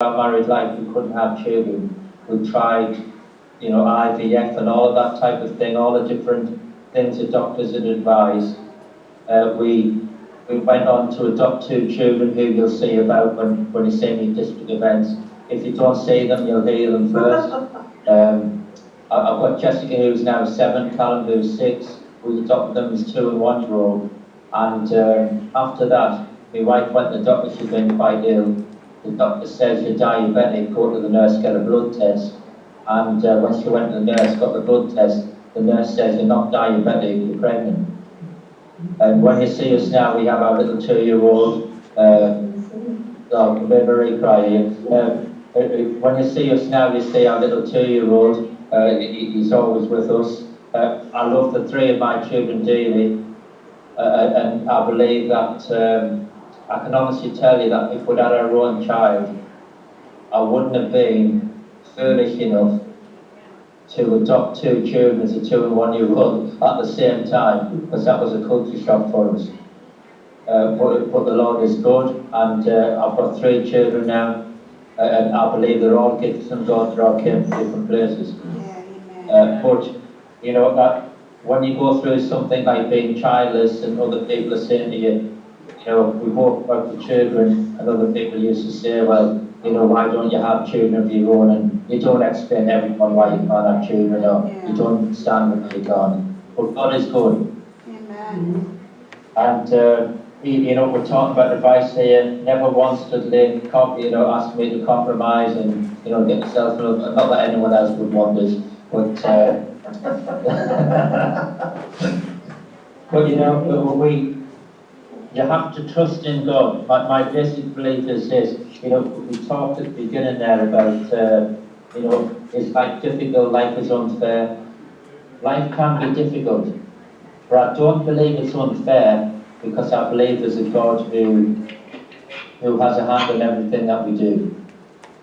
our married life, we couldn't have children. We tried, IVF and all of that type of thing, all the different things that doctors had advised. We went on to adopt two children who you'll see about when you see me at district events. If you don't see them, you'll hear them first. I've got Jessica, who's now 7, Callum, who's 6. We adopted them as 2 and 1 year old. And after that, my wife went to the doctor, she'd been quite ill. The doctor says you're diabetic, go to the nurse, get a blood test. And when she went to the nurse, got the blood test, the nurse says you're not diabetic, you're pregnant. And when you see us now, we have our little 2-year-old, oh, very crying. When you see us now, you see our little 2-year-old, he's always with us. I love the 3 of my children dearly, and I believe that I can honestly tell you that if we'd had our own child, I wouldn't have been foolish enough to adopt 2 children as a 2 and 1 year old at the same time, because that was a culture shock for us. But the Lord is good, and I've got 3 children now, and I believe they're all gifts from God, they all came from different places. But you know that when you go through something like being childless, and other people are saying to you, we both work for children, and other people used to say, well, why don't you have children of your own? And you don't explain everyone why you can't have children, or you don't understand what you can't. But God is good. Amen. And we're talking about advice here. Never once did Lynn ask me to compromise and get myself not that anyone else would want this, but but you have to trust in God. My basic belief is this. We talked at the beginning there about it's like difficult, life is unfair. Life can be difficult, but I don't believe it's unfair, because I believe there's a God who has a hand on everything that we do.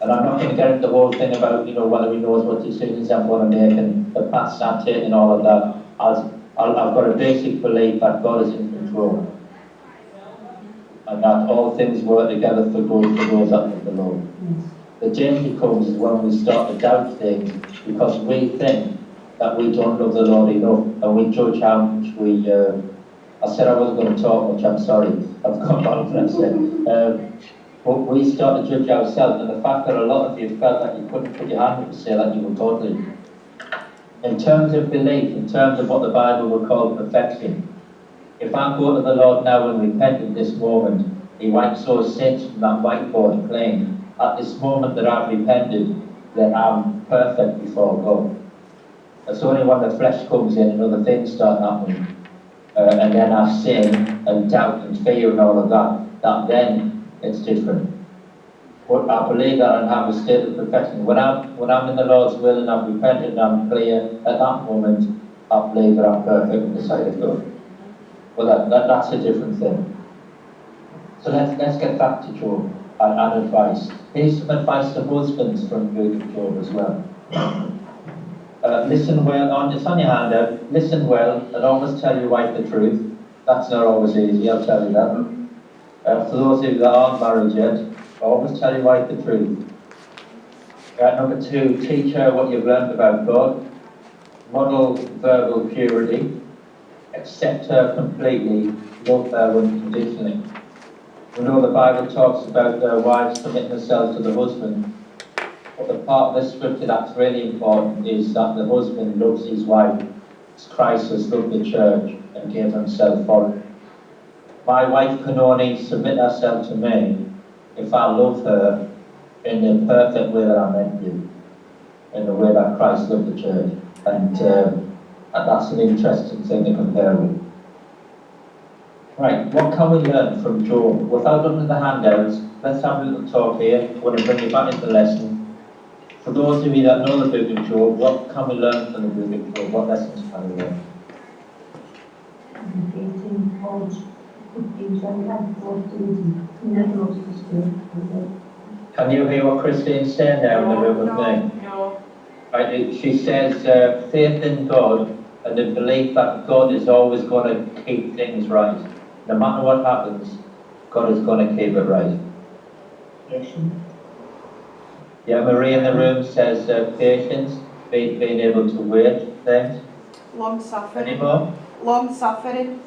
And I'm not going to get into the whole thing about whether he knows what decisions I'm going to make and the paths I'm taking and all of that. I've got a basic belief that God is in control, and that all things work together for good for those that love the Lord. The danger comes is when we start to doubt things, because we think that we don't love the Lord enough, and we judge how much we. I said I wasn't going to talk much, I'm sorry, I've gone on what I said. But we start to judge ourselves, and the fact that a lot of you felt that you couldn't put your hand up to say that you were godly. In terms of belief, in terms of what the Bible would call perfection, if I go to the Lord now and repent at this moment, He wipes those sins from that whiteboard clean. At this moment that I've repented, then I'm perfect before God. It's only when the flesh comes in and other things start happening, and then I've sin and doubt and fear and all of that then it's different. But I believe that I have a state of perfection. When I'm in the Lord's will and I'm repentant and I'm clear, at that moment, I believe that I'm perfect in the sight of God. Well, that's a different thing. So let's get back to Job and advice. Here's some advice to husbands from the book of Job as well. Listen well, it's on your handout. Listen well and always tell your wife the truth. That's not always easy, I'll tell you that. For those of you that aren't married yet, always tell your wife the truth. Number 2, teach her what you've learned about God. Model verbal purity. Accept her completely. Love her unconditionally. We know the Bible talks about wives submitting themselves to the husband. But the part of the scripture that's really important is that the husband loves his wife as Christ has loved the church and gave himself for it. My wife can only submit herself to me if I love her in the perfect way that I'm meant to, in the way that Christ loved the church. And that's an interesting thing to compare with. Right, what can we learn from Job? Without looking at the handouts, let's have a little talk here. I want to bring you back into the lesson. For those of you that know the book of Job, what can we learn from the book of Job? What lessons can we learn? Can you hear what Christine's saying there in the room with me? No. Right, she says faith in God and the belief that God is always going to keep things right. No matter what happens, God is going to keep it right. Yes. Yeah, Marie in the room says patience, being able to wait things. Long suffering. Any more? Long suffering.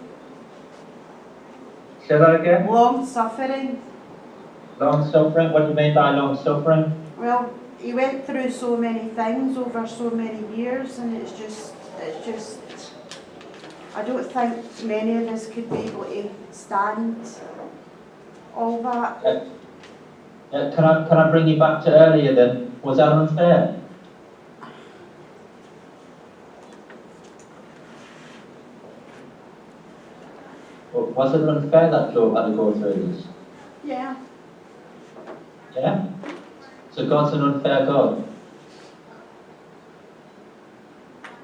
Say that again? Long suffering. Long suffering? What do you mean by long suffering? Well, he went through so many things over so many years, and it's just, I don't think many of us could be able to stand all that. Can I bring you back to earlier then? Was that unfair? Was it unfair that Job had to go through this? Yeah. Yeah? So God's an unfair God.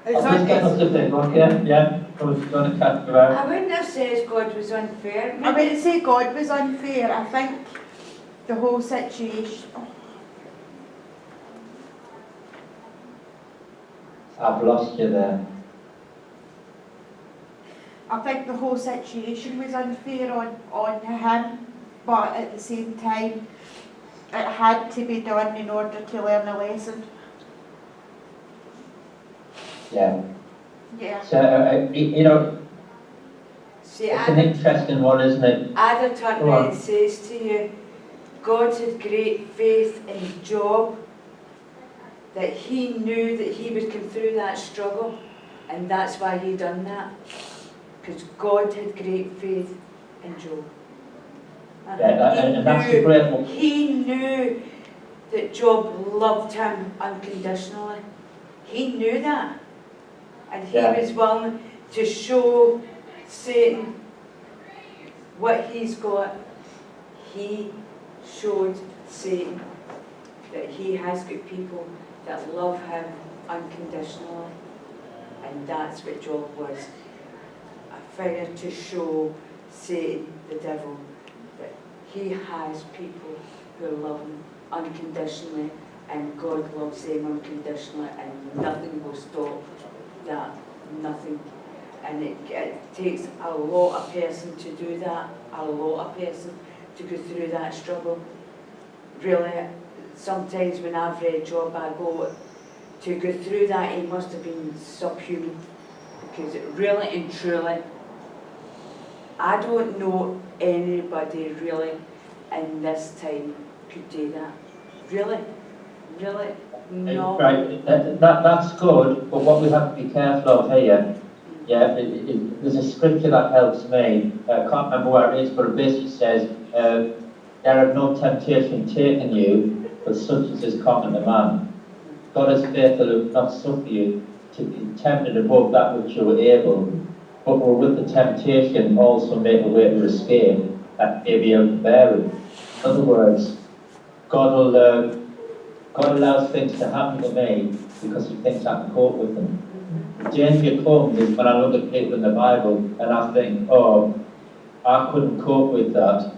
It's I'll just get us a bit, okay? Yeah? I was going to cut you out. I wouldn't have said God was unfair. I wouldn't say God was unfair. I think the whole situation. I've lost you there. I think the whole situation was unfair on him, but at the same time, it had to be done in order to learn a lesson. Yeah. Yeah. So, you know, See, it's an interesting one, isn't it? Ada turned around and says to you, God had great faith in Job, that he knew that he would come through that struggle, and that's why he done that. Because God had great faith in Job. And that's the great one. He knew that Job loved him unconditionally. He knew that. And he was willing to show Satan what he's got. He showed Satan that he has got people that love him unconditionally. And that's what Job was. A figure to show Satan, the devil, that he has people who love him unconditionally, and God loves them unconditionally, and nothing will stop that, nothing. And it takes a lot of person to do that, a lot of person to go through that struggle. Really, sometimes when I've read Job, I go, to go through that, he must have been subhuman. Because really and truly, I don't know anybody really in this time could do that. Really, no. Right, that's good, but what we have to be careful of here, there's a scripture that helps me. I can't remember where it is, but it basically says, there have no temptation taken you, but such as is common to man. God is faithful who will not suffer you to be tempted above that which you are able, but will with the temptation also make a way to escape, that may be able to bear it. In other words, God allows things to happen to me because he thinks I can cope with them. The danger comes is when I look at people in the Bible and I think, oh, I couldn't cope with that.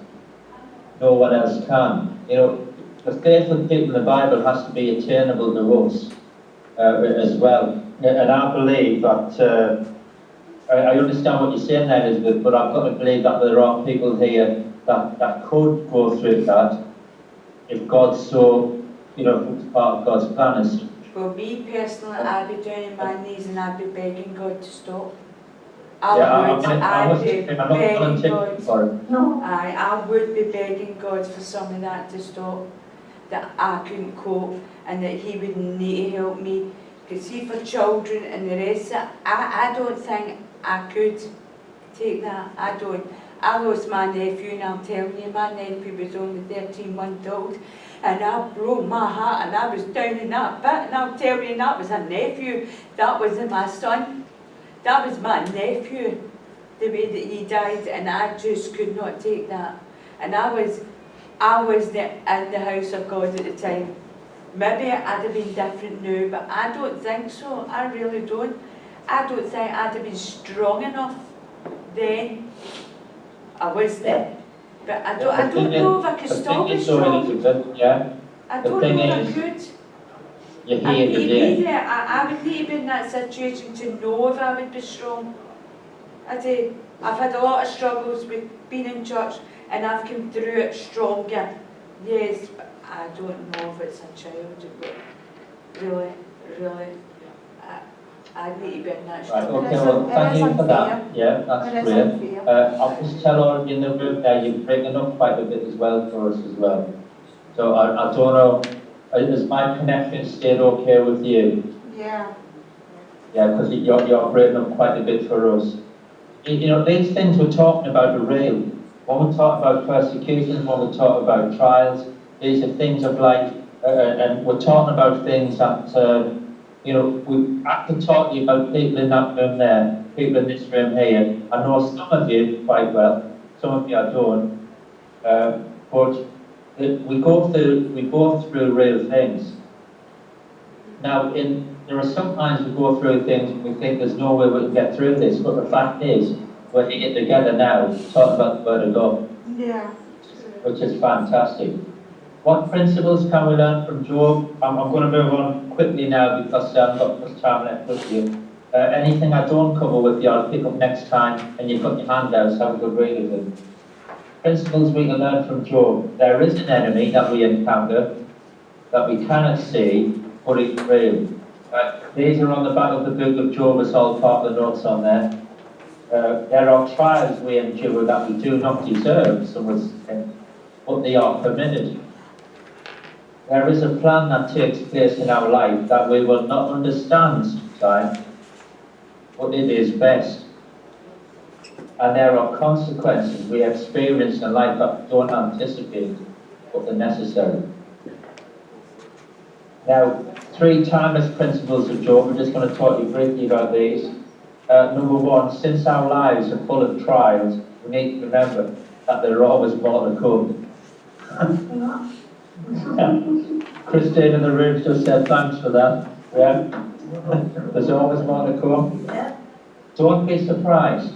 No one else can. You know, the faith of people in the Bible has to be attainable to us as well. And I believe that, I understand what you're saying there, Elizabeth, but I've got to believe that there are people here that could go through that if God so, you know, it's part of God's plan is. For me personally, I'd be down on my knees and I'd be begging God to stop. I'm not I'd be begging volunteering God. for it. No. I would be begging God for some of that to stop, that I couldn't cope, and that he would need to help me. Because see, for children and the rest, I don't think I could take that. I don't. I lost my nephew, and I'm telling you, my nephew was only 13 months old, and I broke my heart, and I was down in that pit, and I'll tell you, that was a nephew. That wasn't my son. That was my nephew, the way that he died, and I just could not take that. And I was in the house of God at the time. Maybe I'd have been different now, but I don't think so. I really don't. I don't think I'd have been strong enough then. I was there. But I don't know if I could stop it strong. I don't know if I could. You I hear need the to be there. I would need to be in that situation to know if I would be strong. I've had a lot of struggles with being in church, and I've come through it stronger. Yes, I don't know if it's a child, but really, I need to be in that Right, story. okay, well, thank you for that. Yeah, It that's is great. unfair. I'll just tell all of you in the group there, you've written up quite a bit as well for us as well. So I don't know, has my connection stayed okay with you? Yeah. Yeah, because you're written up quite a bit for us. You know, these things we're talking about are real. When we talk about persecution, when we talk about trials, these are things of life, and we're talking about things that, you know, we have to talk to you about people in that room there, people in this room here. I know some of you quite well, some of you I don't, but we go through real things. Now, there are sometimes we go through things and we think there's no way we can get through this, but the fact is, we're here together now, talking about the Word of God, Yeah. which is fantastic. What principles can we learn from Job? I'm going to move on quickly now because I've got much time left with you. Anything I don't cover with you, I'll pick up next time, and you've got your handouts, have a good read of them. Principles we can learn from Job. There is an enemy that we encounter that we cannot see, but it's real. These are on the back of the book of Job, it's all part of the notes on there. There are trials we endure that we do not deserve, some would say, but they are permitted. There is a plan that takes place in our life that we will not understand sometimes, but it is best. And there are consequences we experience in life that we don't anticipate, but they're necessary. Now, 3 timeless principles of Job. We're just going to talk to you briefly about these. Number 1, since our lives are full of trials, we need to remember that there are always more to come. Christine in the room just said thanks for that. Yeah. There's always more to come. Yeah. Don't be surprised.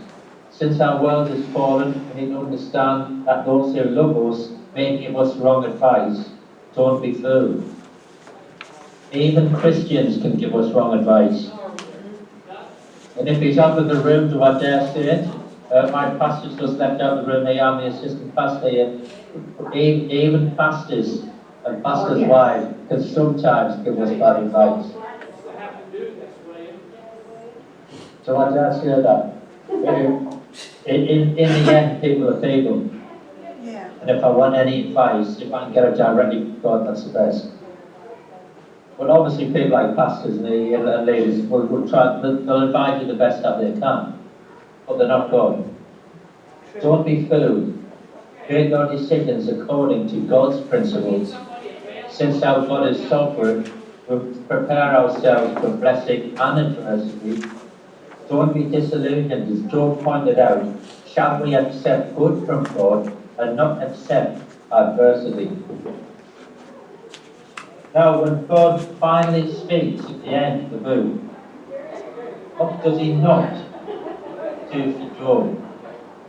Since our world has fallen, we need to understand that those who love us may give us wrong advice. Don't be fooled. Even Christians can give us wrong advice. And if he's out of the room, do I dare say it? My pastor's just left out the room here, I'm the assistant pastor here. Even pastors and pastors' wives can sometimes give us bad advice. So I dare say that. In the end, people are people. Yeah. And if I want any advice, if I can get it directly from God, that's the best. But obviously people like pastors and ladies will try, they'll advise you the best that they can, but they're not God. Don't be fooled. Make your decisions according to God's principles. Since our God is sovereign, we prepare ourselves for blessing and adversity. Don't be disillusioned, as Job pointed out. Shall we accept good from God and not accept adversity? Now, when God finally speaks at the end of the book, what does he not do for Job?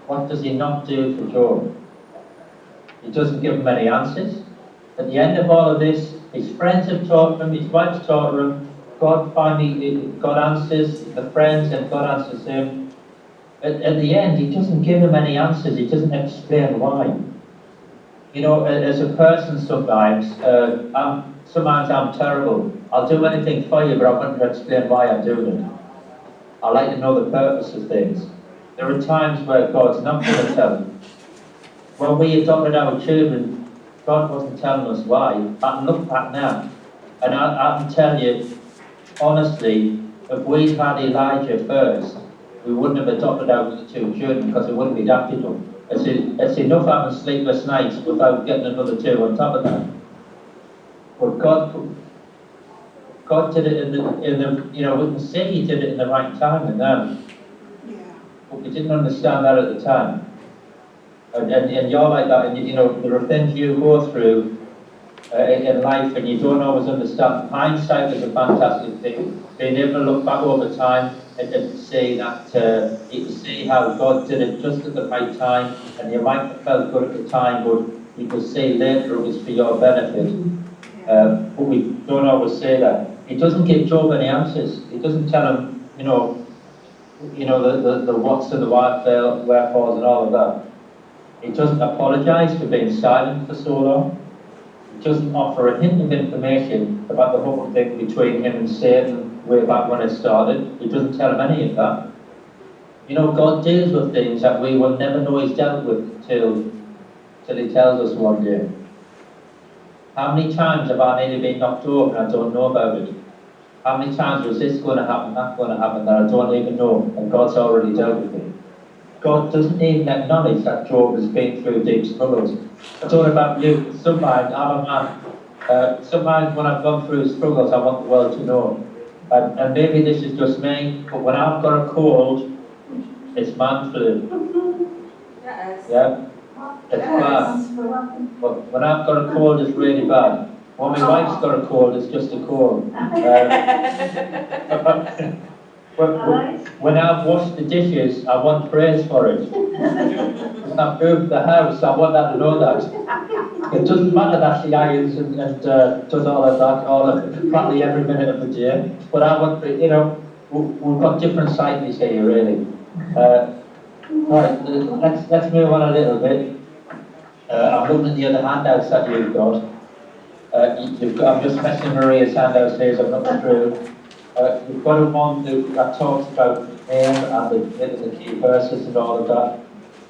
What does he not do for Job? He doesn't give him any answers. At the end of all of this, his friends have taught him, his wife's taught him, God answers the friends and God answers him. At the end, he doesn't give him any answers, he doesn't explain why. You know, as a person sometimes, I'm terrible. I'll do anything for you, but I want to explain why I'm doing it. I like to know the purpose of things. There are times where God's not going to tell me. When we adopted our children, God wasn't telling us why. I can look back now, and I can tell you, honestly, if we'd had Elijah first, we wouldn't have adopted our 2 children because it wouldn't be that difficult. It's enough having sleepless nights without getting another 2 on top of that. But God did it in the you know, we can say he did it in the right time and now. Yeah. But we didn't understand that at the time. And you're like that, and you know, there are things you go through in life and you don't always understand. Hindsight is a fantastic thing. Being able to look back over time and see that, you can see how God did it just at the right time, and you might have felt good at the time, but you could see later it was for your benefit. But we don't always say that. He doesn't give Job any answers. He doesn't tell him, you know the what's and the wherefores and all of that. He doesn't apologise for being silent for so long. It doesn't offer a hint of information about the whole thing between him and Satan way back when it started. It doesn't tell him any of that. You know, God deals with things that we will never know he's dealt with till he tells us one day. How many times have I nearly been knocked over and I don't know about it? How many times was this going to happen, that going to happen, that I don't even know, and God's already dealt with it? God doesn't even acknowledge that Job has been through deep struggles. I don't know about you, sometimes I'm a man. Sometimes when I've gone through struggles, I want the world to know. And maybe this is just me, but when I've got a cold, it's man flu. Yeah? It's bad. But when I've got a cold, it's really bad. When my wife's got a cold, it's just a cold. When I've washed the dishes, I want praise for it. When I've moved the house, I want that to know that. It doesn't matter that she irons and does all of that, practically every minute of the day. But I want, you know, we've got different psyches here, really. Right, let's move on a little bit. I'm looking at the other handouts that you've got. I'm just messing Maria's handouts here, so I'm not through. You've got a one that talks about him and the key verses and all of that.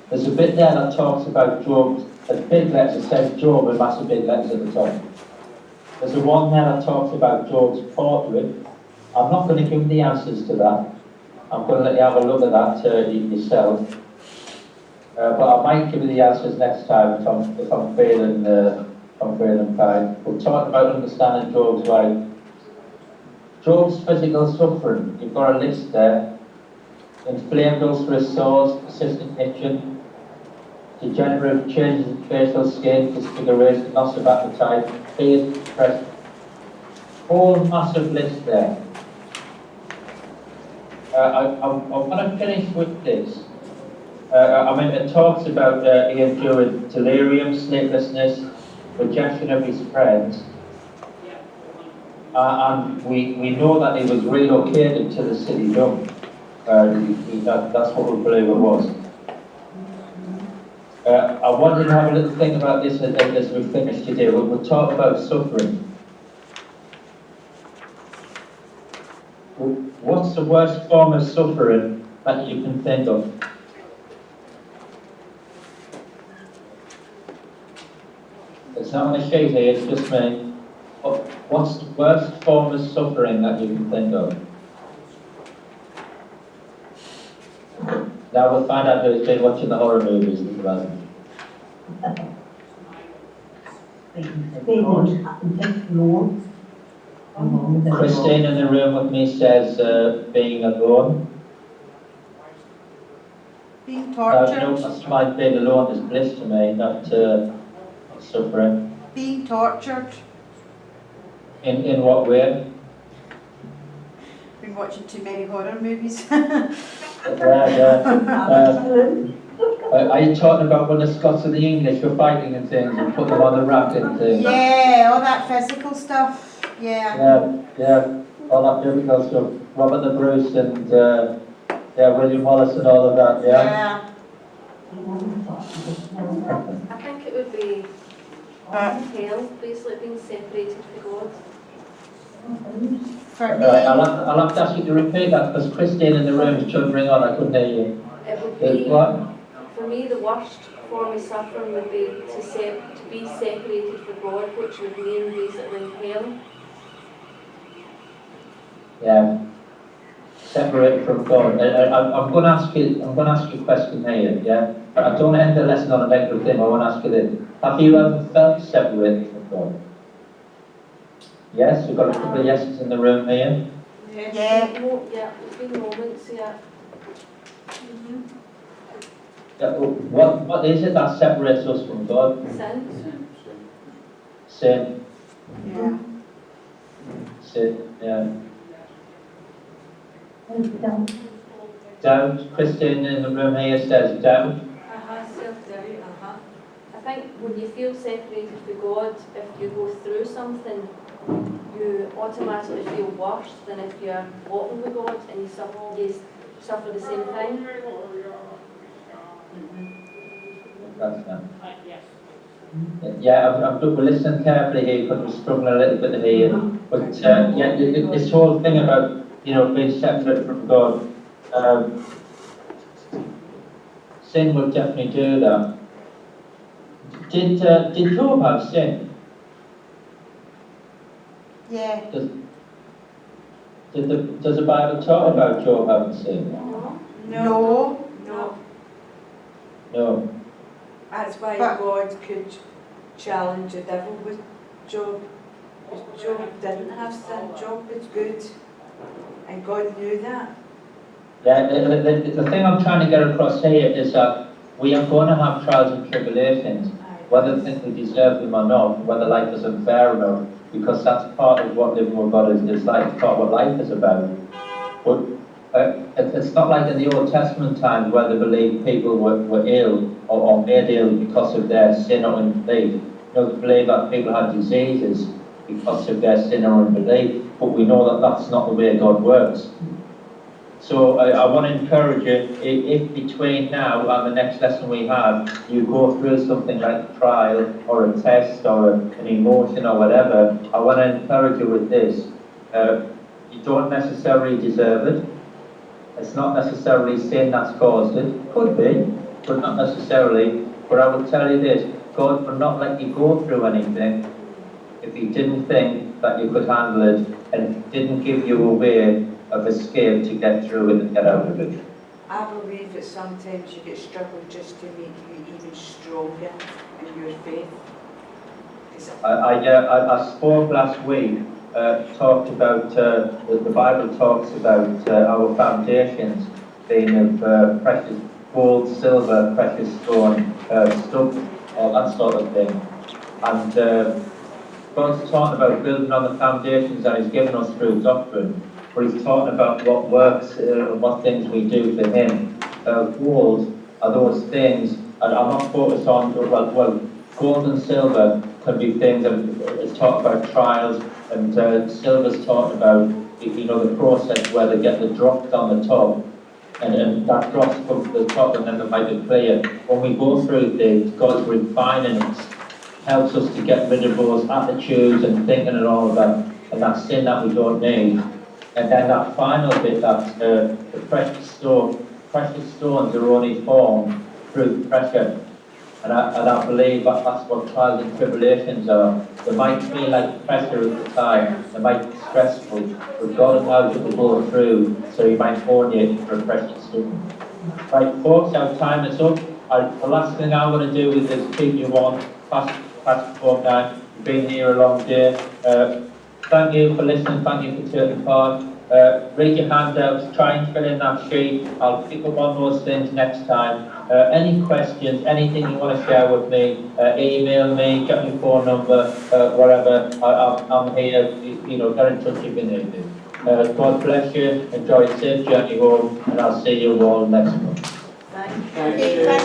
There's a bit there that talks about Job. There's big letters that says Job with massive big letters at the top. There's a one there that talks about Job's portrait. I'm not going to give the answers to that. I'm going to let you have a look at that yourself. But I might give you the answers next time if I'm feeling fine. We'll talk about understanding Job's life. Job's physical suffering, you've got a list there. Inflamed ulcerous sores, persistent itching, degenerative changes in facial skin, disfiguration, loss of appetite, fears, depression. Whole massive list there. I'm going to finish with this. It talks about he endured delirium, sleeplessness, rejection of his friends. And we know that he was relocated to the city dump. That's what we believe it was. I want you to have a little think about this as we finish today. We'll talk about suffering. What's the worst form of suffering that you can think of? It's not on the sheet here, it's just me. What's the worst form of suffering that you can think of? Now we'll find out who's been watching the horror movies as well. Christine in the room with me says being alone. Being tortured. No, that's why being alone is bliss to me, not suffering. Being tortured. In what way? Been watching too many horror movies. Yeah. Are you talking about when the Scots and the English were fighting and things and put them on the rack and things? Yeah, all that physical stuff. Yeah. Yeah, all that biblical stuff. Robert the Bruce and William Wallace and all of that, yeah? I think it would be hell, basically being separated from God. For me, I'll have to ask you to repeat that because Christine in the room is chuttering on, I couldn't hear you. It would be, What? for me, the worst form of suffering would be to be separated from God, which would mean basically hell. Yeah. Separated from God. I'm going to ask you a question here, yeah? I don't end the lesson on a negative thing, I want to ask you this. Have you ever felt separated from God? Yes, we've got a couple of yeses in the room here. yeah. Yeah, there's been moments, yeah. Yeah, what is it that separates us from God? Sin. Sin. Yeah. Sin, yeah. Doubt. Christine in the room here says doubt. Self-doubt, I think when you feel separated from God, if you go through something, you automatically feel worse than if you're walking with God and you suffer the same thing. That's that. Yeah, we're listening carefully here because we're struggling a little bit here. But yeah, this whole thing about, you know, being separate from God, sin will definitely do that. Did Job have sin? Yeah. Does the Bible talk about Job having sin? No. No. No. That's why But- God could challenge the devil with Job. Because Job didn't have sin, Job was good. And God knew that. Yeah, the thing I'm trying to get across here is that we are going to have trials and tribulations, whether we think we deserve them or not, whether life is unfair or not, because that's part of what living with God is like, it's part of what life is about. But it's not like in the Old Testament times where they believed people were ill or made ill because of their sin or unbelief. You know, they believe that people had diseases because of their sin or unbelief, but we know that that's not the way God works. So I want to encourage you, if between now and the next lesson we have, you go through something like a trial or a test or an emotion or whatever, I want to encourage you with this. You don't necessarily deserve it. It's not necessarily sin that's caused it. Could be, but not necessarily. But I will tell you this, God will not let you go through anything if He didn't think that you could handle it and didn't give you a way of escape to get through it and get out of it. I believe that sometimes you get struggled just to make you even stronger in your faith. 'Cause I spoke last week, talked about, the Bible talks about our foundations being of precious gold, silver, precious stone, stuff, all that sort of thing. And God's talking about building on the foundations that He's given us through doctrine. But He's talking about what works and what things we do for Him. Gold are those things, and I'm not focused on, well, gold and silver can be things that it's talked about trials, and silver's talked about, you know, the process where they get the drops on the top, and that drops comes to the top, and then they might be clear. When we go through things, God's refining us, helps us to get rid of those attitudes and thinking and all of that, and that sin that we don't need. And then that final bit, that the precious stones are only formed through pressure. And I believe that that's what trials and tribulations are. They might feel like pressure at the time, they might be stressful, but God allows you to go through so He might hone you for a precious stone. Right, folks, our time is up. The last thing I want to do is keep you on past the fortnight. You've been here a long day. Thank you for listening, thank you for taking part. Read your handouts, try and fill in that sheet. I'll pick up on those things next time. Any questions, anything you want to share with me, email me, get my phone number, whatever. I'm here, you know, get in touch if you need to. God bless you, enjoy a safe journey home, and I'll see you all next month. Thank you. Okay, thank